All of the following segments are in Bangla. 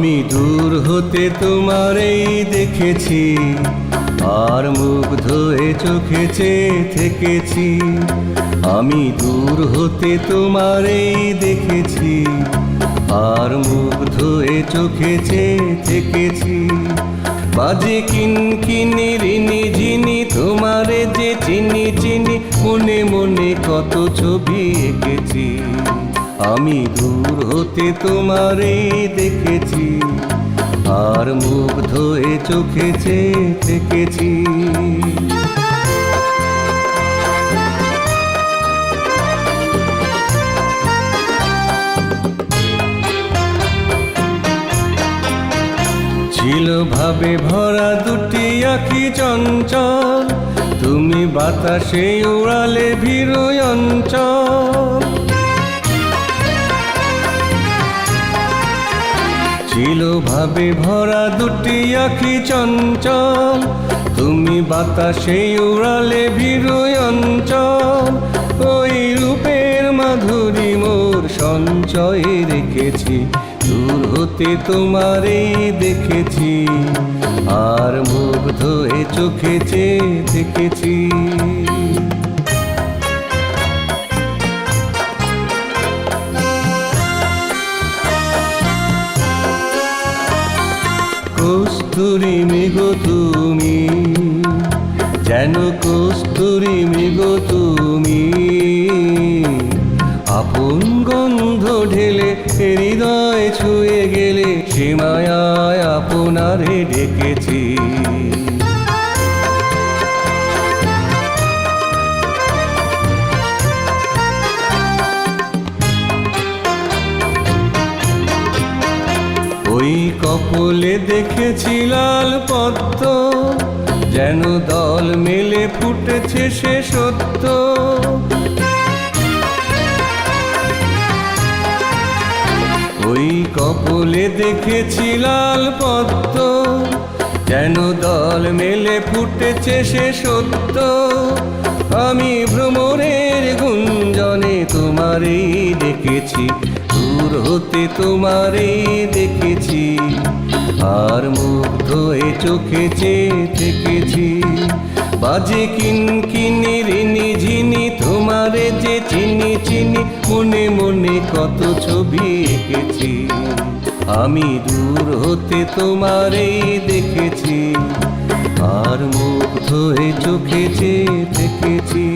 আমি দূর হতে তোমারেই দেখেছি, আর মুগ্ধ এ চোখে চেয়ে থেকেছি। আমি দূর হতে তোমারেই দেখেছি, আর মুগ্ধ এ চোখে চেয়ে থেকেছি। বাজে কিনকিনি রিনি ঝিনি তোমারে যে চিনি চিনি, মনে মনে কত ছবি এঁকেছি। আমি দূর হতে তোমারেই দেখেছি, আর মুগ্ধ এ চোখে চেয়ে থেকেছি। ছিল ভাবে ভরা দুটি আঁখি চঞ্চল, তুমি বাতাসে উড়ালে ভিড় অঞ্চল। ছিল ভাবে ভরা দুটি আঁখি চঞ্চল, তুমি বাতাসে উড়ালে ভিড় অঞ্চল। ওই রূপের মাধুরী মোর সঞ্চয়ে রেখেছি, দূর হতে তোমারেই দেখেছি, আর মুগ্ধ এ চোখে চেয়ে থেকেছি। কস্তুরী মৃগ তুমি, যেন কস্তুরী মৃগ তুমি, আপন গন্ধ ঢেলে হৃদয় ছুঁয়ে গেলে, সে মায়ায় আপনারে ডেকেছি। ওই কপলে দেখেছি লাল পদ্ম, যেন দল মেলে ফুটেছে সে সত্য। ওই কপলে দেখেছি লাল পদ্ম, যেন দল মেলে ফুটেছে সে সত্য। আমি ভ্রমরের গুঞ্জনে তোমারেই দেখেছি, দূর হতে তোমারেই দেখেছি, আর মুগ্ধ এ চোখে চেয়ে থেকেছি। বাজে কিনকিনি রিনি ঝিনি তোমারে যে চিনি চিনি, মনে মনে কত ছবি এঁকেছি। আমি দূর হতে তোমারেই দেখেছি, আর মুগ্ধ এ চোখে চেয়ে থেকেছি।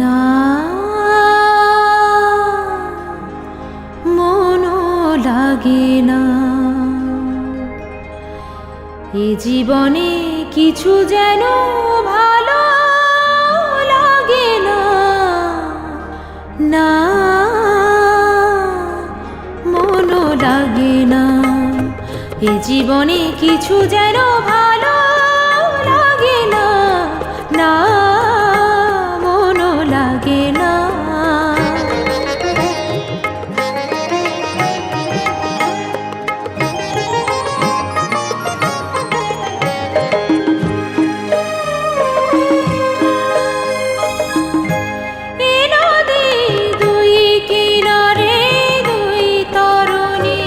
না মনো লাগে না, এ জীবনে কিছু যেন ভালো লাগে না। না মনো লাগে না, এ জীবনে কিছু যেন ভালো লাগে না। না লাগে না। দুই কিনারে দুই তরুণী,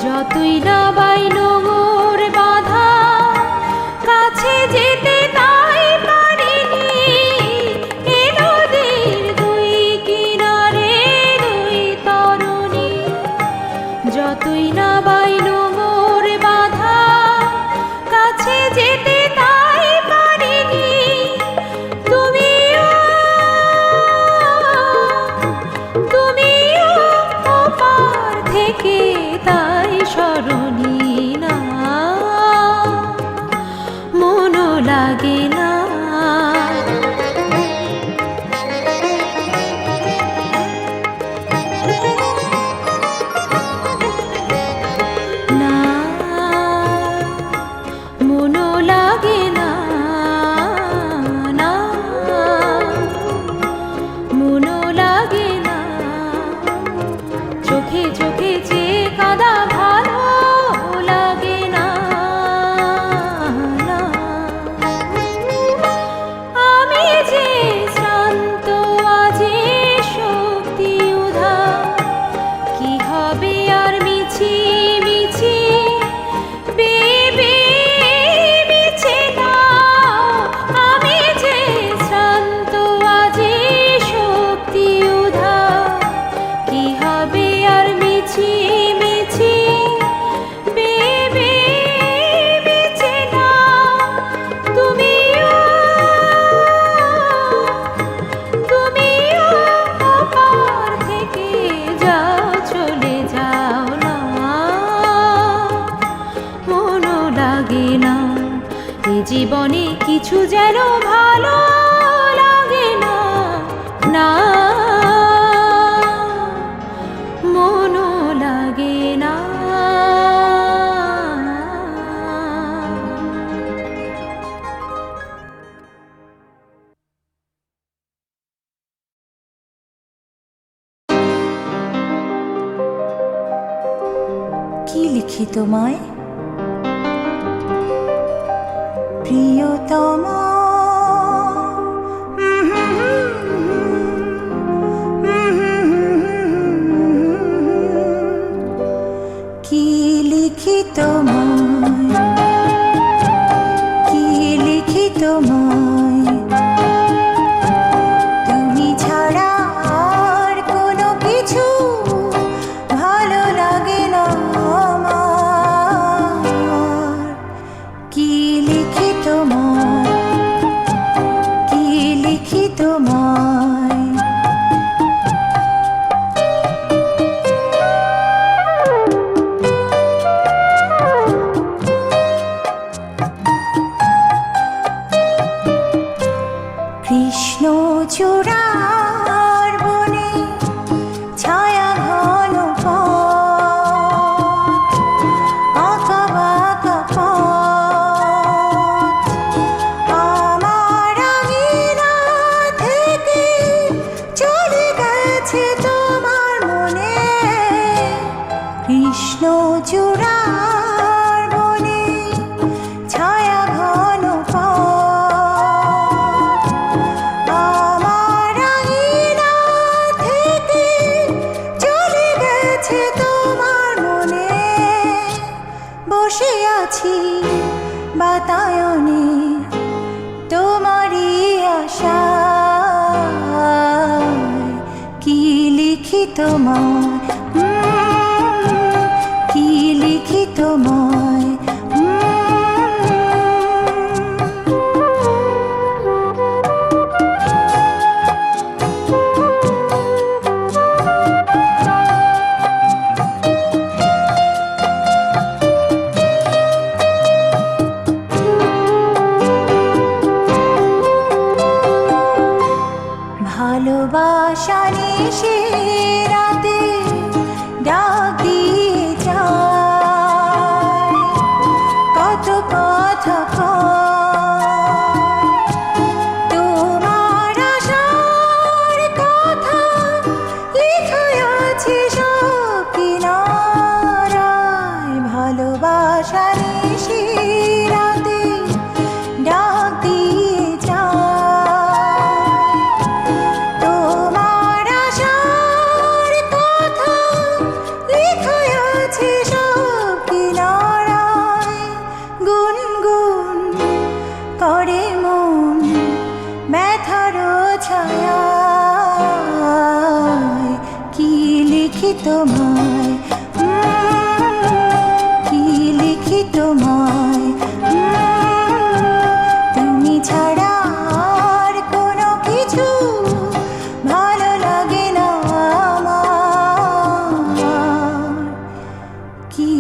যতই না বাইল মোর বাধা লিখি তোমায় প্রিয়তম? কি লিখি তোমায়, কি লিখি তোমায়? তুমি ছাড়া আর কোনো কিছু ভালো লাগে না আমার। কি লিখি তোমায়, কি লিখি তোমায়? কৃষ্ণ চূড়ার বনে ছায়া ঘন পথ, আঁকা বাঁকা পথ, আমার আঙিনা থেকে চলে গেছে তোমার মনে। কৃষ্ণ চূড়ার বনে ছায়া ঘন পথ, আমার আঙিনা থেকে চলে গেছে তোমার মনে। বসে আছি বাতায়নে তোমারই আশায়। কি লিখি তোমায়, কি লিখি তোমায়? ভালোবাসা নিশে রাতে ডাক দিয়ে যায়, কত কথা কয়। তোমার আশার কথা লেখা আছে সব কিনারায়। ভালোবাসা নিশে রাতে ডাক দিয়ে যায়, তোমার আশার কথা লেখা আছে সব কিনারায়। গুনগুন করে মন ব্যথার ছায়ায়। কি লিখি তোমায়, কি লিখি তোমায়? তুমি ছাড়া আর কোনো কিছু ভালো লাগে না আমার। কি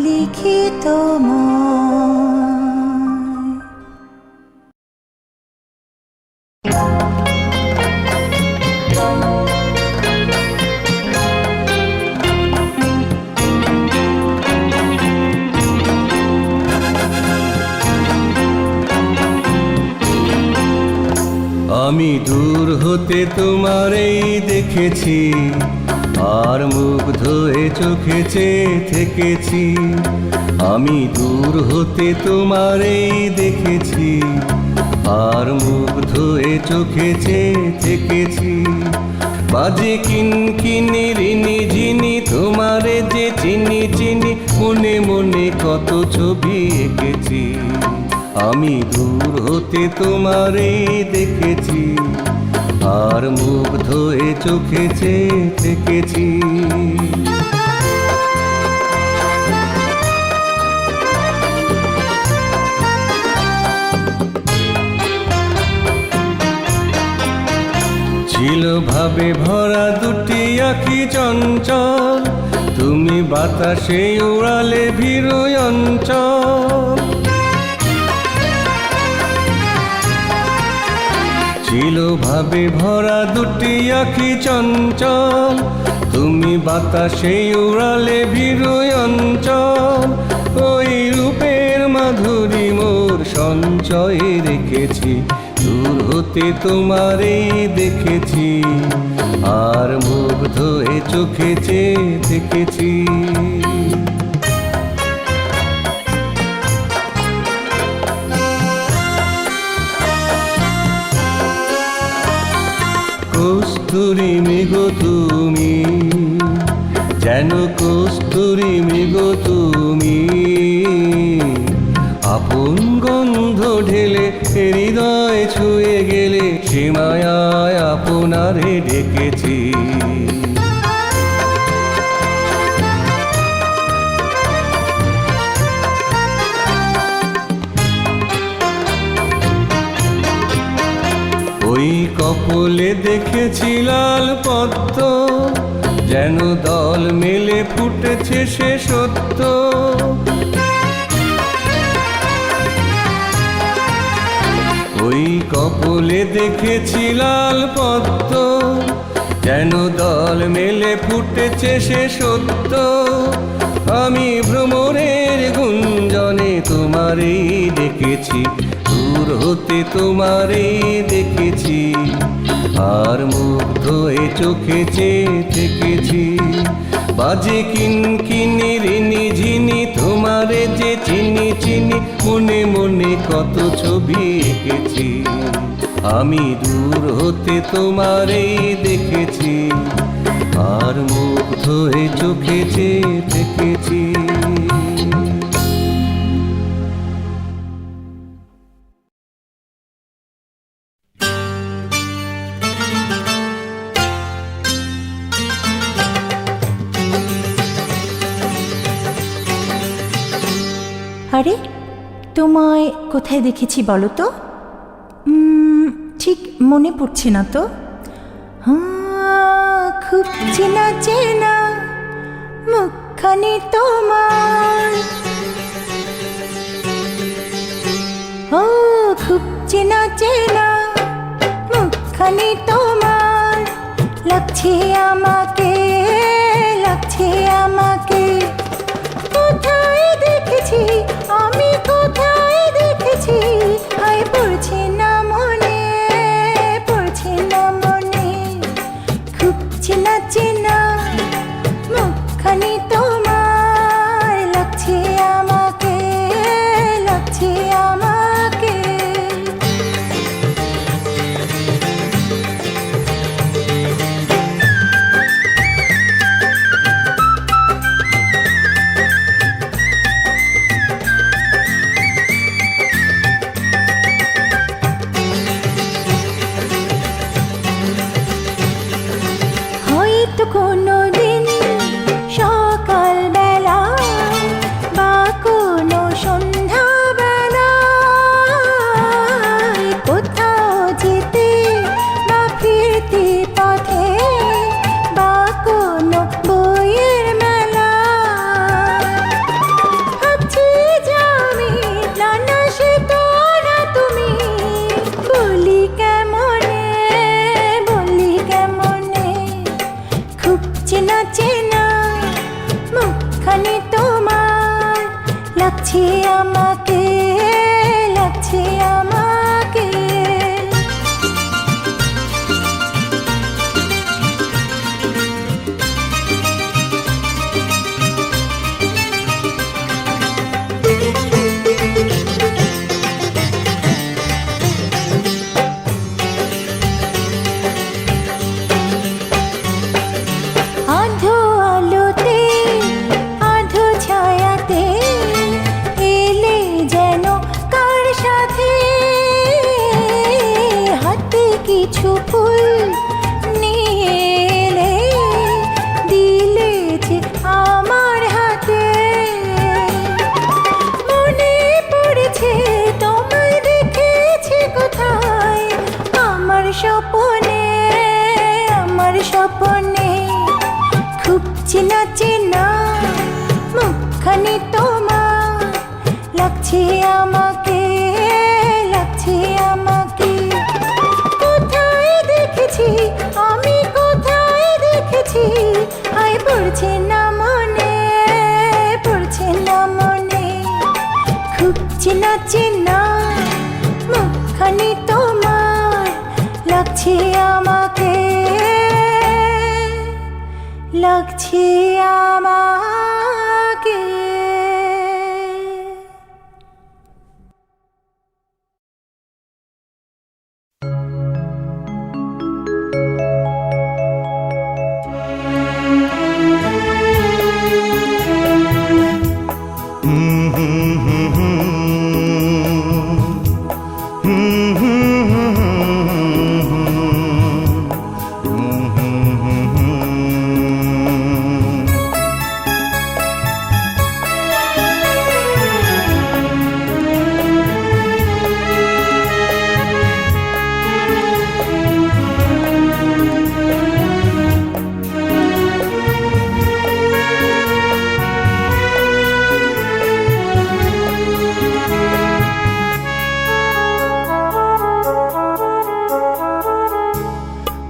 লিখি তোমায়? আমি দূর হতে তোমারেই দেখেছি, আর মুগ্ধ হয়ে চোখে চেয়ে থেকেছি। আমি দূর হতে তোমারেই দেখেছি, আর মুগ্ধ হয়ে চোখে চেয়ে থেকেছি। বাজে কিনকিনি রিনি ঝিনি তোমারে যে চিনি চিনি, মনে মনে কত ছবি এঁকেছি। আমি দূর হতে তোমারেই দেখেছি, আর মুগ্ধ হয়ে চোখে চেয়ে থেকেছি। ছিল ভাবে ভরা দুটি আঁখি চঞ্চল, তুমি বাতাসে উড়ালে ভীরু অঞ্চল। ছিল ভাবে ভরা দুটি আঁখি চঞ্চল, তুমি বাতাসে উড়ালে ভীরু অঞ্চল। ওই রূপের মাধুরী মোর সঞ্চয়ে রেখেছি, দূর হতে তোমারেই দেখেছি, আর মুগ্ধ হয়ে চোখে চেয়ে দেখেছি। কস্তুরী মৃগ তুমি, যেন কস্তুরী মৃগ তুমি। আপন গন্ধ ঢেলে হৃদয় ছুঁয়ে গেলে, সে মায়ায় আপনারে ডেকেছি। ওই কপলে দেখেছি লাল পদ্ম, যেন দল মেলে ফুটেছে সে সত্য। ওই কপলে দেখেছি লাল পদ্ম, যেন দল মেলে ফুটেছে সে সত্য। আমি ভ্রমরের গুঞ্জনে তোমারেই ডেকেছি, দূর হতে তোমারেই দেখেছি। আর মুগ্ধ এ চোখে চেয়ে থেকেছি, বাজে কিনকিনি রিনি ঝিনি, তোমারে যে চিনি চিনি। মনে মনে কত ছবি এঁকেছি, আমি দূর হতে তোমারেই দেখেছি। আর মুগ্ধ এ চোখে চেয়ে থেকেছি। আরে, তোমায় কোথায় দেখেছি বলো তো? ঠিক মনে পড়ছে না তো। খুব চেনা চেনা মুখখানি তোমার, ও খুব চেনা চেনা মুখখানি তোমার। লাগছে আমাকে, লাগছে আমাকে। কোথায় দেখেছি আমি, কোথায় দেখেছি? আয় পড়ছে না মনে, পড়ছে না মনে। খুব চেনা চেনা মুখখানি তোমার, লাগছে আমাকে, লাগছে আমাকে। হয়তো কোনো দিন সকালবেলা বা কোনো সন্ধ্যাবেলায়, কোথাও যেতে বা ফিরতে পথে, বা কোনো বইয়ের মেলা, ভাবছি যে আমি নানা সে তোরা তুমি। বলি কেমনে, বলি কেমনে। খুব চেনা চেনা মুখখানি তোমার, লাগছে আমাকে, লাগছে আমাকে। আধো আলোতে, আধো ছায়াতে এলে যেন কার সাথে। হাতে কিছু ফুল নিয়ে এলে, দিলে যে আমার হাতে। মনে পড়েছে তোমায় দেখেছি কোথায়, আমার স্বপনে, আমার স্বপনে। খুব চেনা চেনা মুখখানি তোমার, লাগছে আমাকে, লাগছে আমাকে। কোথায় দেখেছি আমি, কোথায় দেখেছি? আয় পড়ছে না মনে, পড়ছে না মনে। খুব চেনা চেনা মুখখানি তোমার, লাগছে আমাকে, লাগছে আমাকে।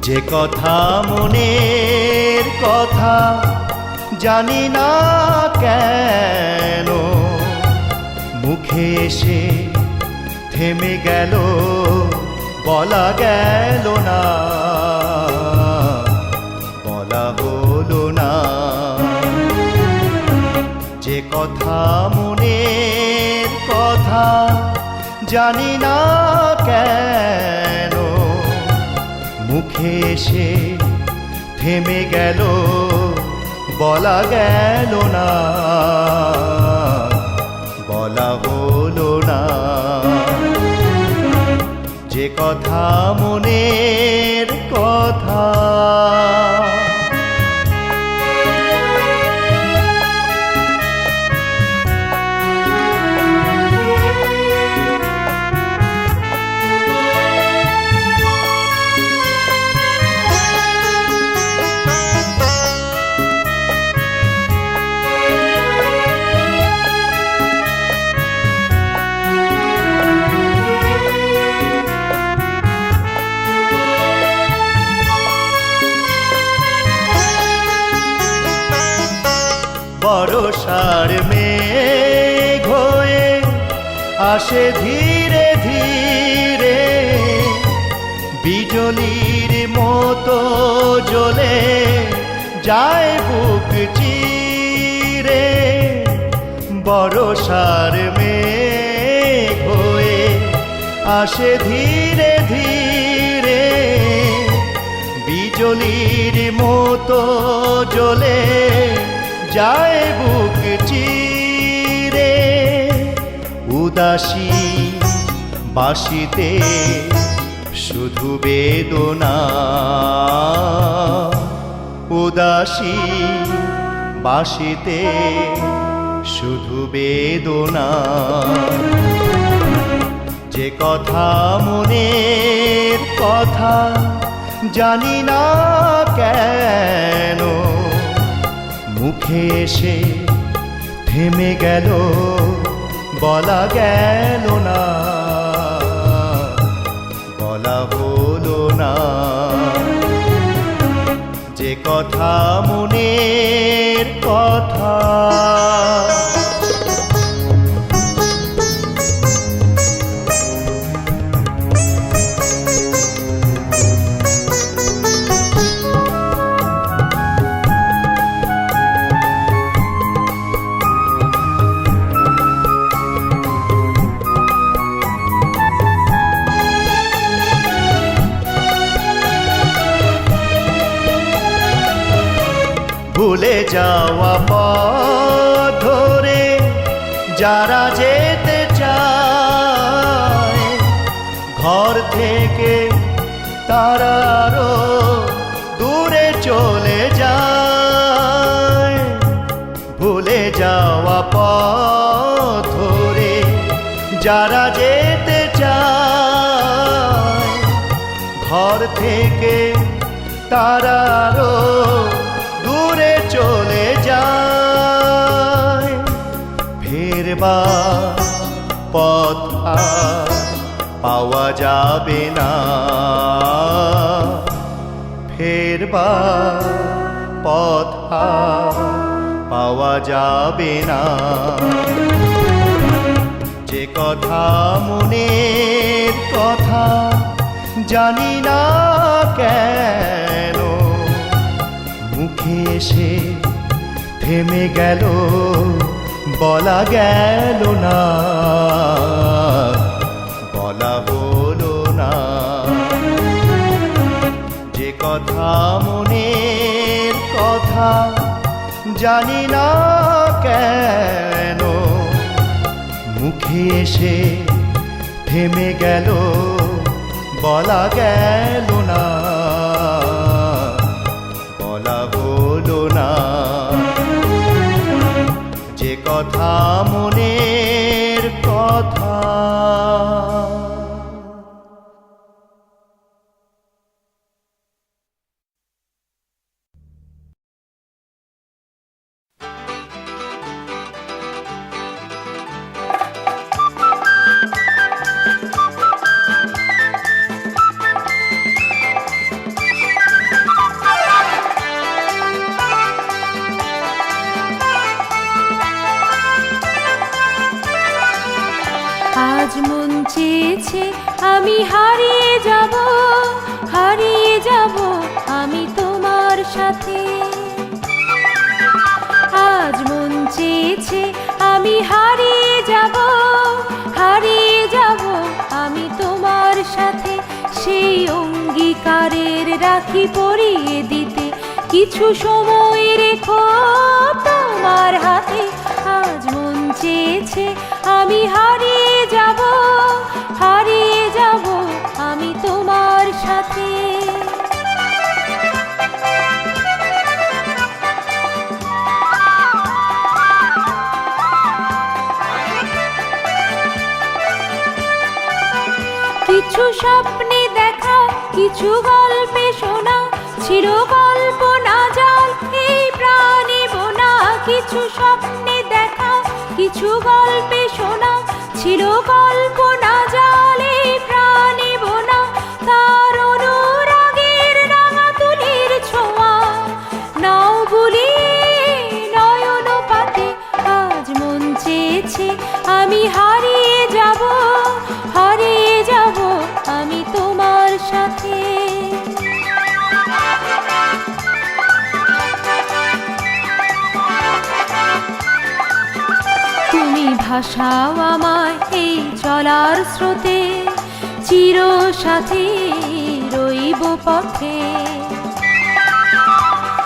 যে কথা মনের কথা জানি না কেন মুখে এসে থেমে গেল বলা গেল না বলা হলো না যে কথা মনের কথা জানি না কেন মুখে এসে থেমে গেল বলা গেল না বলা হলো না যে কথা মনের কথা বর্ষার মেঘ হয়ে আসে ধীরে ধীরে বিজলির মতো জ্বলে যায় বুক চিরে বর্ষার মেঘ হয়ে আসে ধীরে ধীরে বিজলির মতো জ্বলে যায় বুক চিরে উদাসী বাঁশিতে শুধু বেদনা উদাসী বাঁশিতে শুধু বেদনা যে কথা মনের কথা জানি না কেন মুখে এসে থেমে গেল বলা গেল না বলা হলো না যে কথা মনের কথা ভুলে যাওয়া পথ ধরে যারা যেতে চায় ঘর থেকে তারা আরো দূরে চলে যায় ভুলে যাওয়া পথ ধরে যারা যেতে চায় ঘর থেকে তারা আরো দূরে চলে যায় ফেরবার পথ আর পাওয়া যাবে না ফেরবার পথ আর পাওয়া যাবে না যে কথা মনের কথা জানি না কেন মুখে এসে থেমে গেল বলা গেল না বলা হলো না যে কথা মনের কথা জানি না কেন মুখে এসে থেমে গেল বলা গেল না বলা হলো না যে কথা মনের কথা সাথে। আজ মন চেয়েছে আমি হারিয়ে যাব, হারিয়ে যাব আমি তোমার সাথে। সেই অঙ্গীকারের রাখি পরিয়ে দিতে কিছু সময় রেখো তোমার হাতে। আজ মন চেয়েছে আমি হারিয়ে যাব, হারিয়ে যাব আমি তোমার সাথে। কিছু স্বপ্নে দেখা, কিছু গল্পে শোনা, ছিল গল্প না জাল এই প্রাণে বোনা। কিছু স্বপ্নে দেখা, কিছু গল্পে শোনা, ছিল গল্প না জাল এই প্রাণে বোনা। তার অনুরাগের রাঙা তুলির ছোঁয়া নাও বুলিয়ে নয়ন পাতে। আজ মন চেয়েছে আমি হারিয়ে যাব, হারিয়ে যাব আমি তোমার সাথে। তুমি ভাসাও আমায় এই চলার স্রোতে, চির সাথী রইব পথে।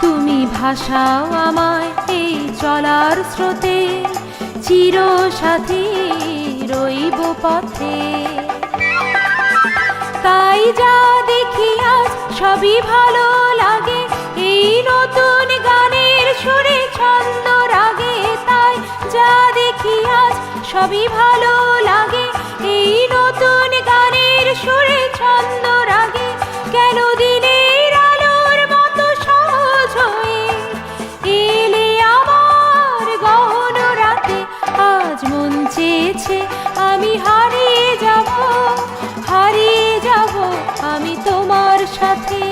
তুমি ভাসাও আমায় এই চলার স্রোতে, চির সাথী রইব পথে। তাই যা দেখি আজ সবই ভালো লাগে, এই নতুন গানের সুরে ছন্দ রাগে। তাই যা দেখি আজ সবই ভালো লাগে, এই নতুন গানের সুরে ছন্দ রাগে। কেন দিনের আলোর মতো সহজ হয়ে এলে আমার গহন রাতে। আজ মন চেয়েছে আমি হারিয়ে যাব, হারিয়ে যাব আমি তোমার সাথে।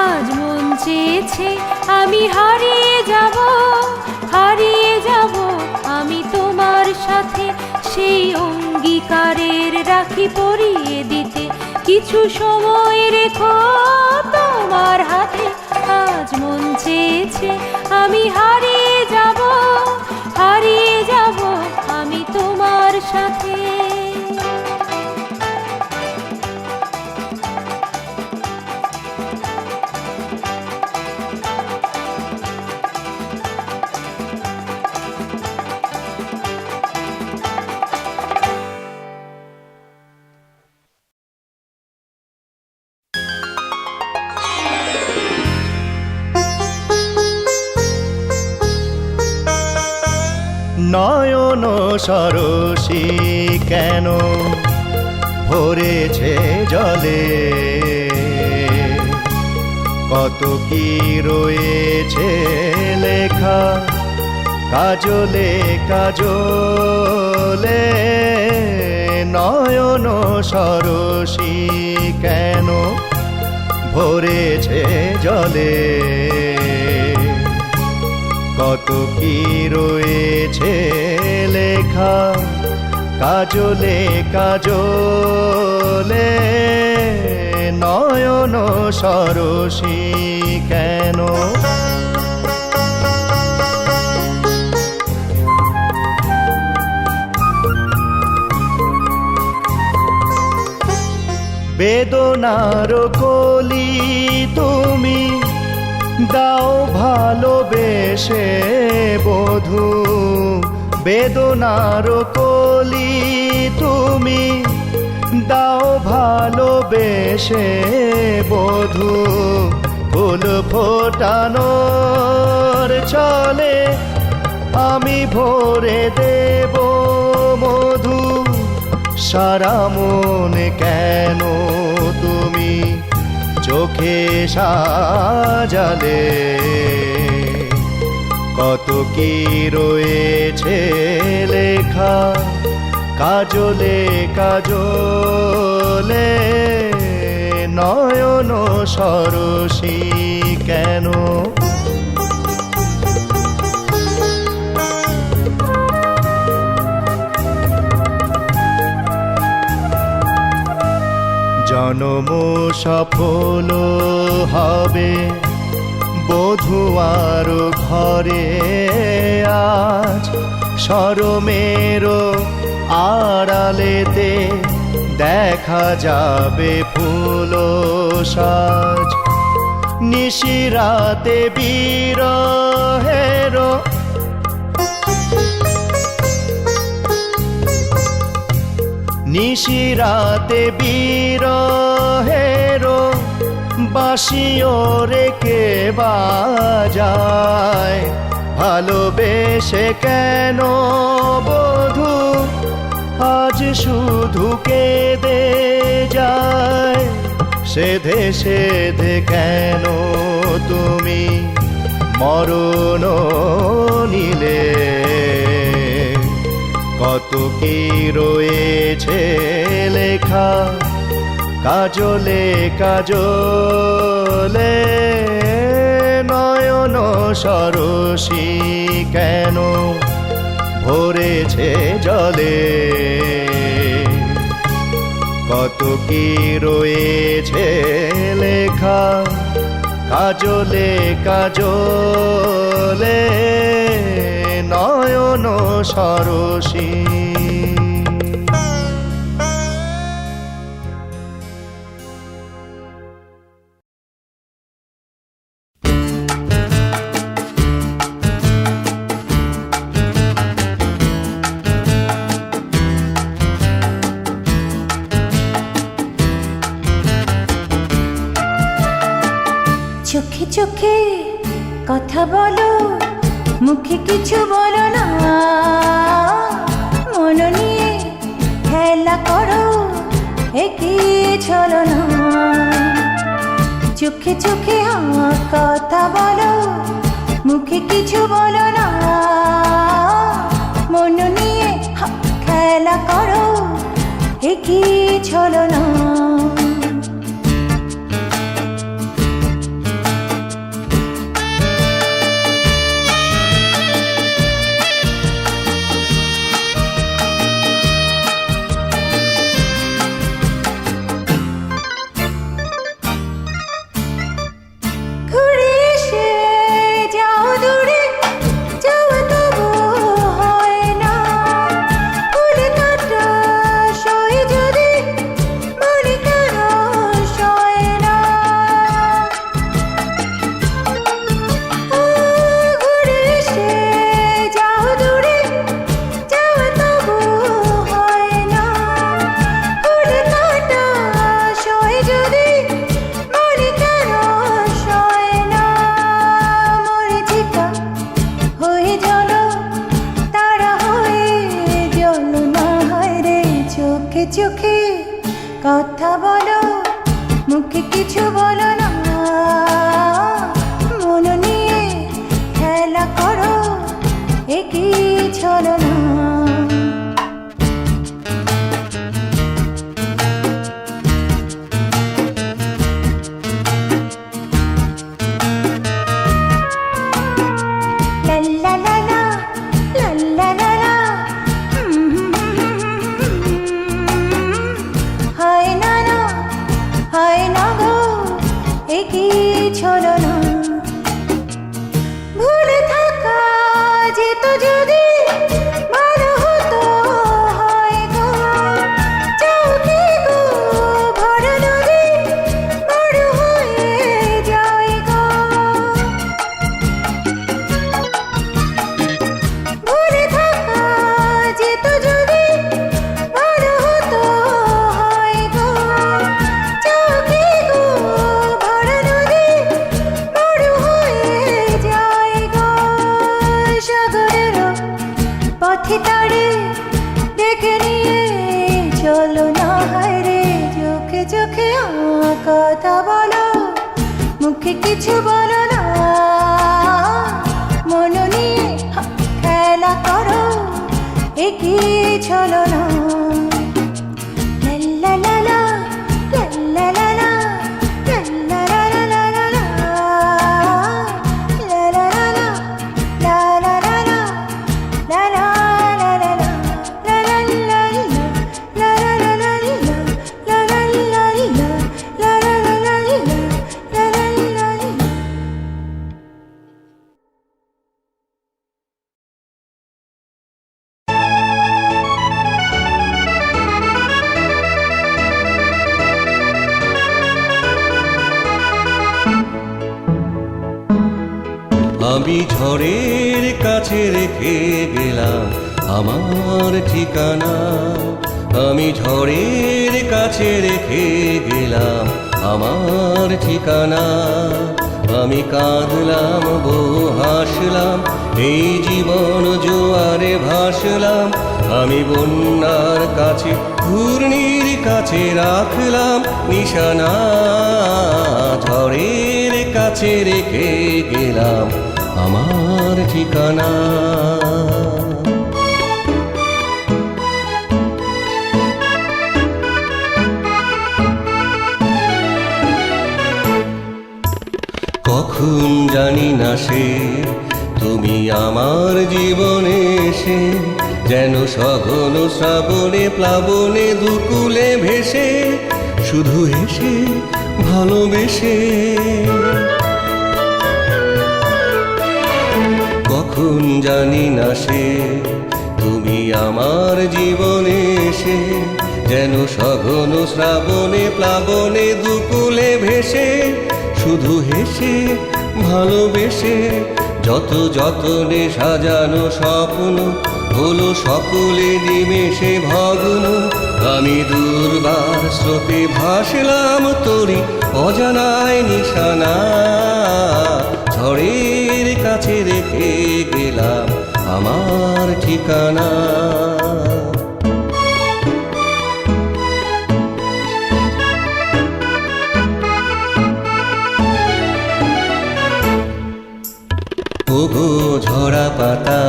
আজ মন চেয়েছে আমি হারিয়ে যাব, হারিয়ে যাব আমি তোমার সাথে। সেই অঙ্গীকারের রাখি পরিয়ে দিতে কিছু সময় রেখো তোমার হাতে। আজ মন চেয়েছে আমি হারিয়ে যাব, হারিয়ে যাব আমি তোমার সাথে। নয়ন সরসী কেন ভরেছে জলে, কত কি রয়েছে লেখা কাজলে কাজলে। নয়ন সরসী কেন ভরেছে জলে, কত কি রয়েছে লেখা কাজলে কাজলে। নয়ন সরসী কেন। বেদনার কলি তুমি দাও ভালোবেসে বধূ, বেদনার কলি তুমি দাও ভালোবেসে বধূ। ফুল ফোটানোর চলে আমি ভরে দেব মধু। সারা মন কেন তুমি চোখে সাজালে, কত কি রয়েছে লেখা কাজলে কাজলে। নয়ন সরসী কেন। জনম সফল হবে বধুয়ার ঘরে আজ শরমের আড়ালেতে দেখা যাবে ফুল সাজ নিশিরাতে বিরহের নিশিরাতে বিরহের বাঁশিও রেখে বাজায় ভালোবেসে কেন বধূ আজ শুধু কেঁদে যায় সেধে সেধে কেন তুমি মরণ নিলে কত কি রয়েছে লেখা কাজলে কাজলে নয়ন সরসী কেন ভরেছে জলে কত কি রয়েছে লেখা কাজলে কাজলে নয়ন সরসী চোখে চোখে কথা বলো মুখে কিছু বলো না মন নিয়ে খেলা করো একই চলো না চোখে চোখে কথা বলো মুখে কিছু বলো না মন নিয়ে খেলা করো একই চলো না চোখে কথা বলো মুখে কিছু বলো না মন নিয়ে খেলা করো একই চলো না চলো না ভুলে থাকা যেত যদি ভালো হতো হয় গো চৌকি গো ভরা নদী বড় হয়ে যায় গো ভুলে থাকা যেত যদি ভালো হতো হয় গো চৌকি গো ভরা নদী পথে তাড়ে ডেকে নিয়ে চলো না হায়রে চোখে চোখে কথা বলো মুখে কিছু বলো না মন নিয়ে খেলা করো একই চলো না লা লা লা লা লা লা আমি ঝড়ের কাছে রেখে গেলাম আমার ঠিকানা, আমি ঝড়ের কাছে রেখে গেলাম আমার ঠিকানা। আমি কাঁদলাম বহু হাসলাম, এই জীবন জোয়ারে ভাসলাম। আমি বন্যার কাছে ঘূর্ণির কাছে রাখলাম নিশানা, ঝড়ের কাছে রেখে গেলাম আমার ঠিকানা। কখন জানি না সে তুমি আমার জীবনে এসে, যেন সঘন শ্রাবণে প্লাবনে দুকুলে ভেসে, শুধু হেসে ভালোবেসে। কখন জানি না সে তুমি আমার জীবনে এসে, যেন সঘন শ্রাবণে প্লাবনে দুকুলে ভেসে, শুধু হেসে ভালোবেসে। যত যতনে সাজানো স্বপ্ন হলো সকলে নিমেষে ভগ্ন। আমি দুর্বার স্রোতে ভাসলাম তোরি অজানায় নিশানা, ঝড়ের কাছে রেখে গেলাম আমার ঠিকানা। ওগো ঝরা পাতা,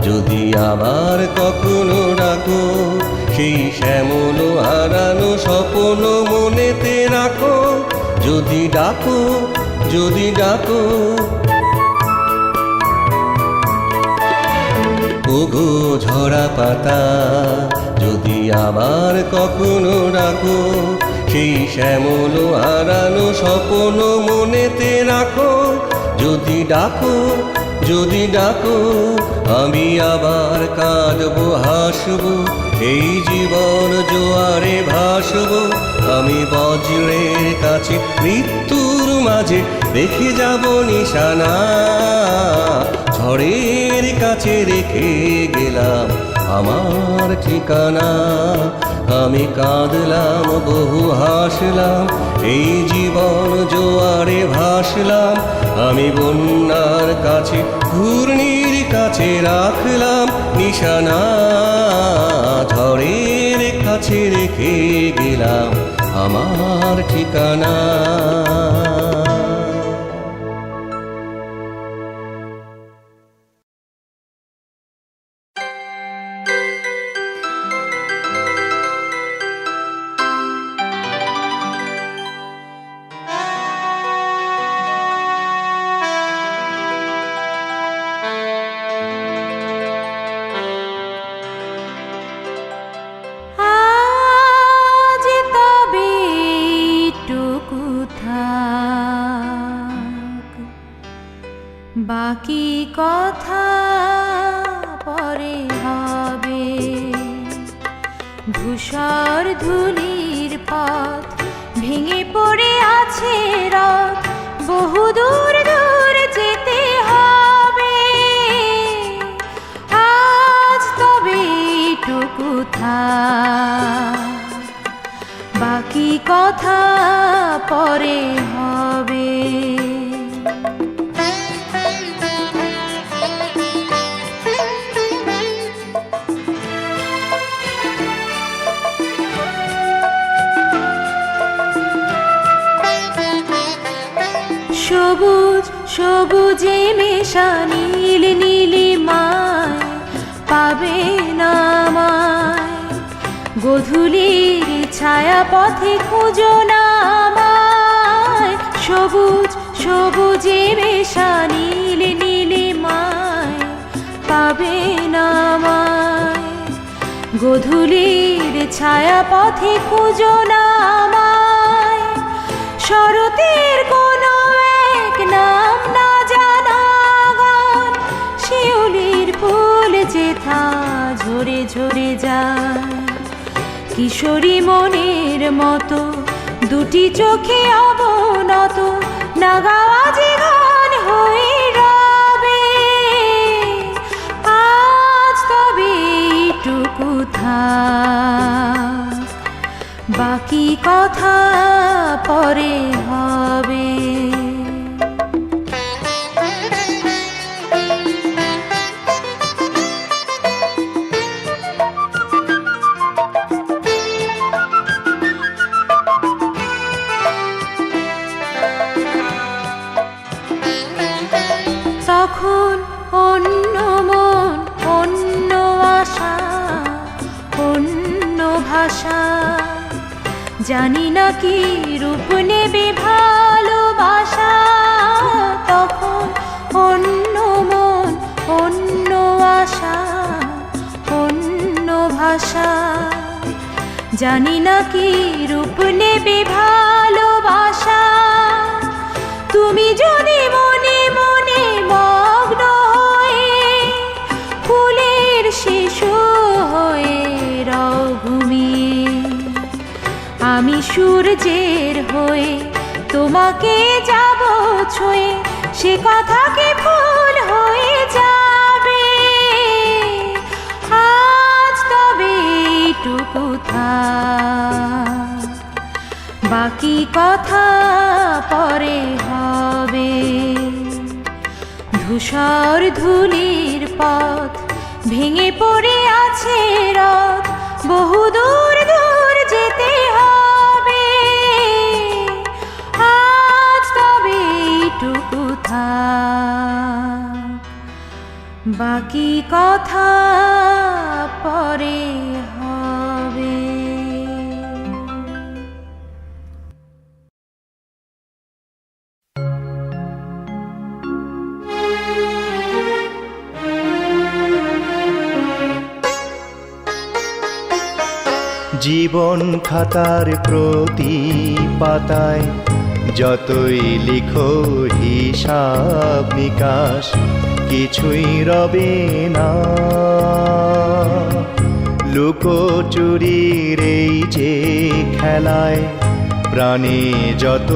যদি আবার কখনো ডাকো, সেই শ্যামল হারানো স্বপ্ন মনেতে রাখো। যদি ডাকো, যদি ডাকো, ওগো ঝরা পাতা, যদি আবার কখনো ডাকো, সেই শ্যামল হারানো স্বপ্ন মনেতে রাখো। যদি ডাকো, যদি ডাকো, আমি আবার কাঁদবো হাসবো, এই জীবন জোয়ারে ভাসবো। আমি বজ্রের কাছে মৃত্যুর মাঝে রেখে যাব নিশানা, ঝড়ের কাছে রেখে গেলাম আমার ঠিকানা। আমি কাঁদলাম বহু হাসলাম, এই জীবন জোয়ারে ভাসলাম। আমি বন্যার কাছে ঘূর্ণির কাছে রাখলাম নিশানা, ঝড়ের কাছে রেখে গেলাম আমার ঠিকানা। বাকি কথা পরে হবে, ধূসর ধুলির পথ ভেঙে পড়ে আছে রথ, বহু দূর দূর যেতে হবে। আজ তবে এইটুকু থাক, বাকি কথা পরে হবে। সবুজ সবুজে মেশা নীল নীলিমায় পাবে না আমায়, গোধূলির ছায়া পথে খুঁজো না আমায়। সবুজ সবুজে মেশা নীল নীলিমায় পাবে না আমায়, গোধূলির ছায়া পথে খুঁজো না আমায়। শরতের কোনো এক নাম না জানা গান, শিউলির ফুল যেথা ঝরে ঝরে যায়। কিশোরী মনের মতো দুটি চোখে অবনত, না গাওয়া যে গান হয়ে রয়। এইটুকু থাক, বাকি কথা পরে হবে। তখন অন্য মন, অন্য আশা, অন্য ভাষা, জানি না কি রূপ নেবে ভালোবাসা। তখন অন্য মন, অন্য আশা, অন্য ভাষা, জানি না কি রূপ নেবে ভালোবাসা। তুমি যদি মনে মনে মগ্ন হয়ে ফুলের শিশু হয়ে রও ঘুমিয়ে, আমি সূর্যের হয়ে তোমাকে যাব ছুঁয়ে, সে কথা কি ফুল হয়ে যাবে? আজ তবে এইটুকু থাক, বাকি কথা পরে হবে। ধূসর ধুলির পথ ভেঙে পড়ে আছে রথ, বহু দূর দূর যেতে হবে। আজ তবে এইটুকু থাক, বাকি কথা পরে হবে। জীবন খাতার প্রতি পাতায় যতই লিখো হিসাব নিকাশ, কিছুই রবে না। লুকোচুরির এই যে খেলায় প্রাণে যত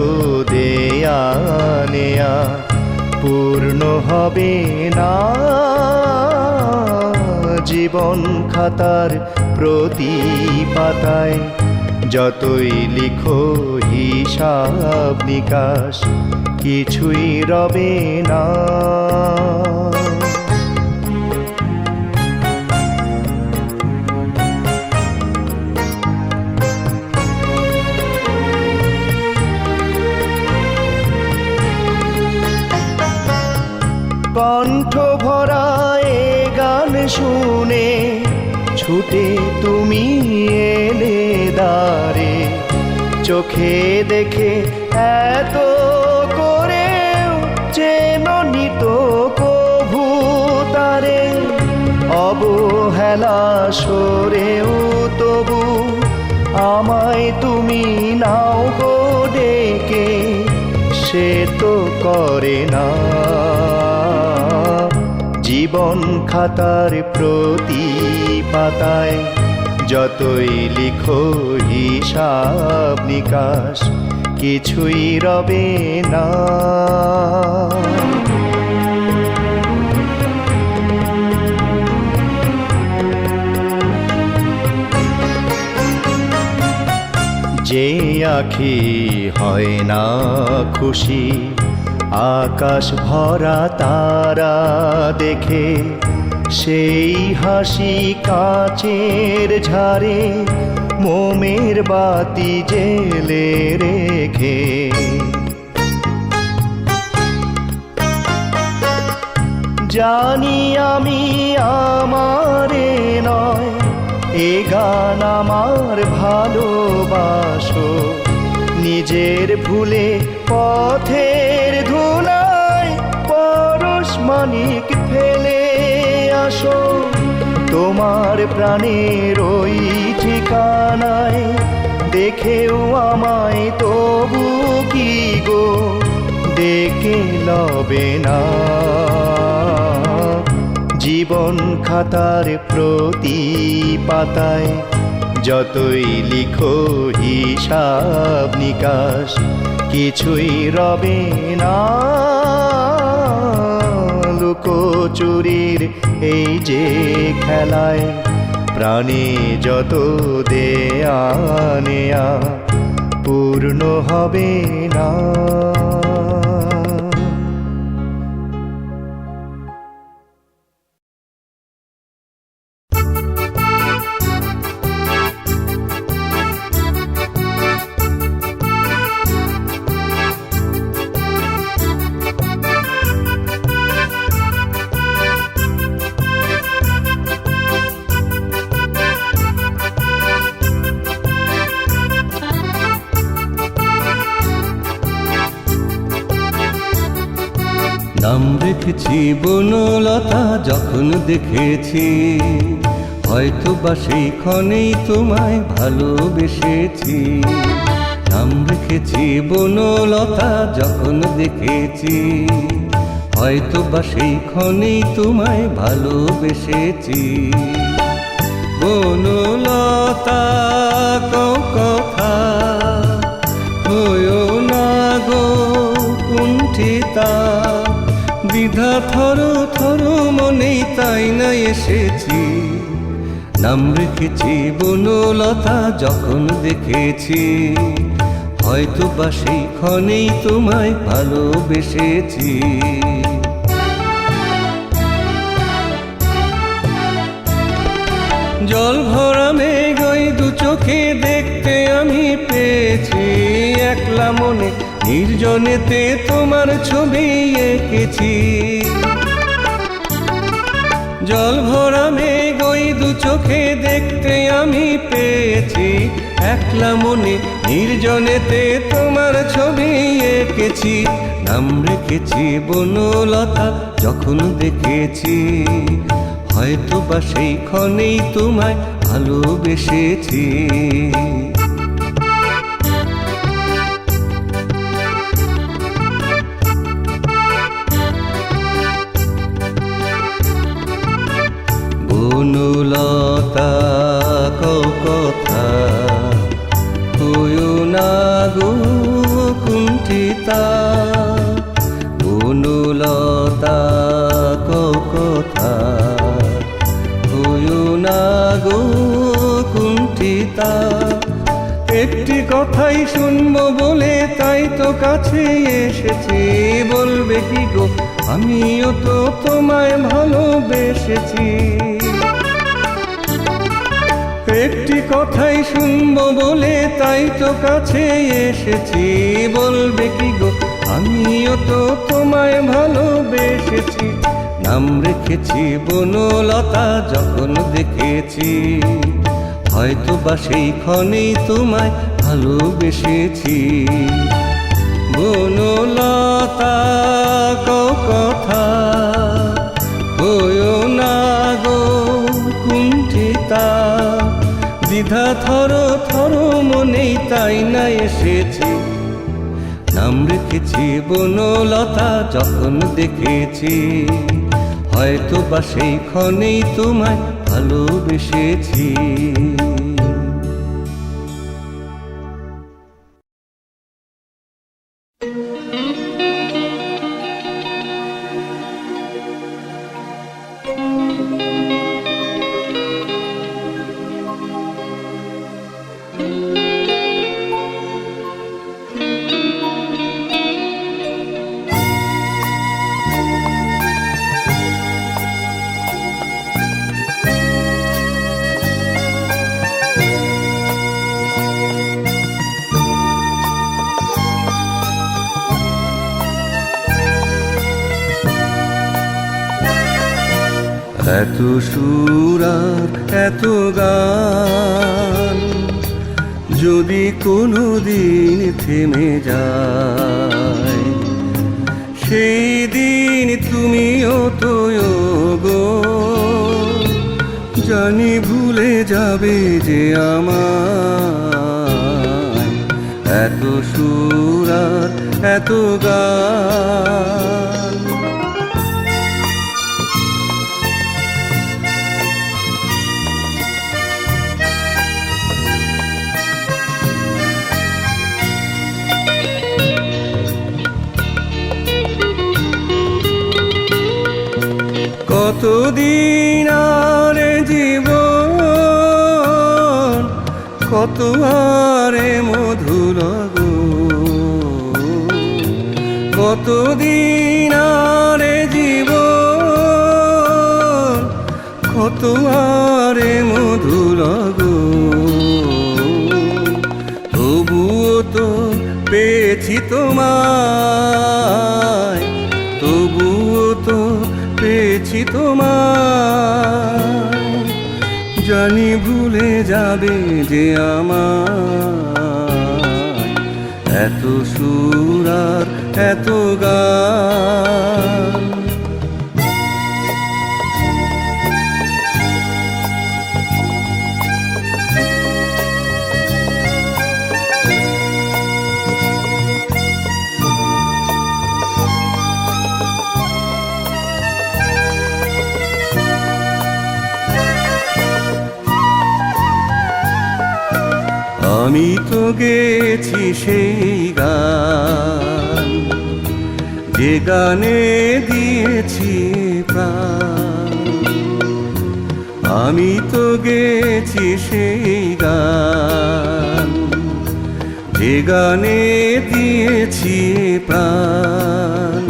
দেয়া নেয়া পূর্ণ হবে না। জীবন খাতার প্রতি পাতায় যতই লিখো হিসাব নিকাশ, কিছুই রবে না। কণ্ঠ ভরা এ গান শুনে ছুটে তুমি এলে দ্বারে, চোখে দেখে এত করেও চেননি তো কভু তারে। অবহেলা সরেও তবু আমায় তুমি নাও গো ডেকে, সে তো করে না। জীবন খাতার প্রতি পাতায় যতই লিখো হিসাব নিকাশ, কিছুই রবে না। যে আঁখি হয় না খুশি আকাশ ভরা তারা দেখে, সেই হাসি কাচের ঝাড়ে মোমের বাতি জেলে রেখে। জানি আমি আমারে নয়, এ গান আমার ভালোবাসো। নিজের ভুলে পথের ধুলায় পরশ মানিক ফেলে আসো। তোমার প্রাণের ওই ঠিকানায় দেখেও আমায় তবু কি গো ডেকে লবে না। জীবন খাতার প্রতি পাতায় যতই লিখো হিসাব নিকাশ, কিছুই রবে না। লুকোচুরির এই যে খেলায় প্রাণে যত দেয়া নেয়া পূর্ণ হবে না। নাম রেখেছি বনলতা যখন দেখেছি, হয়তো বা সেই ক্ষণেই তোমায় ভালোবেসেছি। নাম রেখেছি বনলতা যখন দেখেছি, হয়তো বা সেই ক্ষণেই তোমায় ভালোবেসেছি। বনলতা কও কথা, হয়ো না গো কুণ্ঠিতা, দ্বিধা থর থর মনেই তাই না এসেছি। নাম রেখেছি বনলতা যখন দেখেছি, হয়তো বা সেই ক্ষণেই তোমায় ভালোবেসেছি। জল ভরা মেঘ ওই দু চোখে দেখতে আমি পেয়েছি, একলা মনে নির্জনেতে তোমার ছবি এঁকেছি। জল ভরা মেঘ ওই দু চোখে দেখতে আমি পেয়েছি, একলা মনে নির্জনেতে তোমার ছবি এঁকেছি। নাম রেখেছি বনলতা যখন দেখেছি, হয়তো বা সেই ক্ষণেই তোমায় ভালোবেসেছি। বনলতা কও কথা, হয়ো না গো কুণ্ঠিতা। বনলতা কও কথা, হয়ো না গো কুণ্ঠিতা। একটি কথাই শুনবো বলে তাই তো কাছে এসেছি, বলবে কি গো আমিও তো তোমায় ভালোবেসেছি। একটি কথাই শুনবো বলে তাই তো কাছে এসেছি, বলবে কি গো আমিও তো তোমায় ভালোবেসেছি। নাম রেখেছি বনলতা যখন দেখেছি, হয়তো বা সেই ক্ষণেই তোমায় ভালোবেসেছি। বনলতা কও কথা, হয়ো না গো কুণ্ঠিতা, দ্বিধা থর থর মনেই তাই না এসেছি। নাম রেখেছি বনলতা যখন দেখেছি, হয়তো বা সেই ক্ষণেই তোমায় ভালোবেসেছি। এত সুর আর এত গান যদি কোনো দিন থেমে যায়, সেই দিন তুমিও তো গো জানি ভুলে যাবে যে আমায়। এত সুর আর এত গান কতদিন আর জীবন কত আরে মধুর গো, কতদিন আরে জীবন, কত আরে মধুর গো, তবুও তো পেয়েছি তোমায়, তবুও তো পেয়েছি তোমায়। জানি ভুলে যাবে যে আমার এত সুর আর এত গান। আমি তো গেছি সেই গান, যে গানে দিয়েছি প্রাণ। আমি তো গেছি সেই গান, যে গানে দিয়েছি প্রাণ।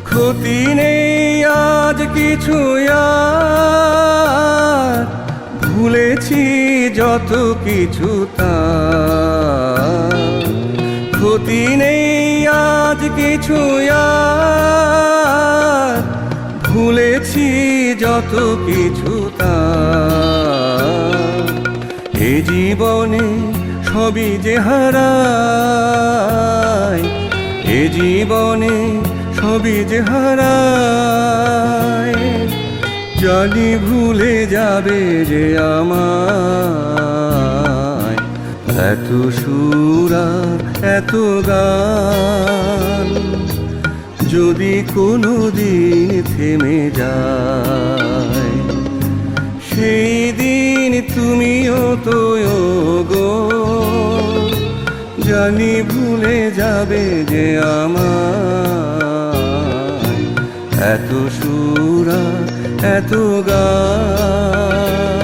ক্ষতি নেই আজ কিছু আর, ভুলেছি যত কিছু তার। ক্ষতি নেই আজ কিছু আর, ভুলেছি যত কিছু তার। এ জীবনে সবই যে হারায়, এ জীবনে সবই যে হারায়। জানি ভুলে যাবে যে আমায় এত সুর আর এত গান। যদি কোনো দিন থেমে যায়, সেই দিন তুমিও তো গো। জানি ভুলে যাবে যে আমায় এত সুর আর এত গান।